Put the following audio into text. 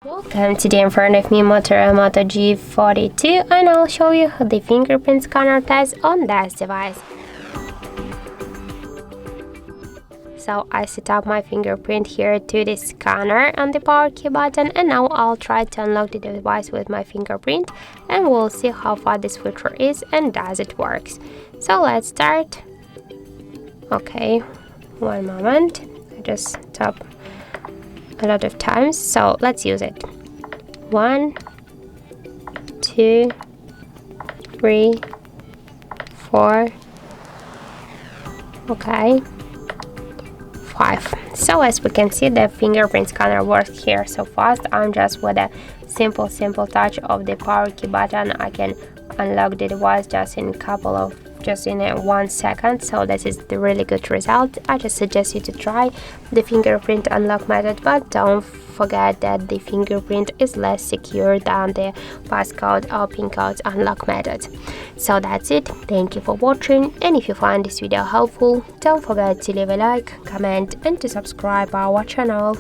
Welcome, today in front of me Motorola Moto G42, and I'll show you the fingerprint scanner test on this device. So I set up my fingerprint here to the scanner and the power key button, and now I'll try to unlock the device with my fingerprint, and we'll see how far this feature is and does it works. So let's start. Okay, one moment, I just tap a lot of times, so let's use it. 1, 2, 3, 4, okay, 5. So as we can see, the fingerprint scanner works here so fast. I'm just with a simple touch of the power key button, I can unlock the device just in 1 second. So this is the really good result. I just suggest you to try the fingerprint unlock method, but don't forget that the fingerprint is less secure than the passcode or pin code unlock method. So that's it. Thank you for watching, and if you find this video helpful, don't forget to leave a like, comment and to subscribe our channel.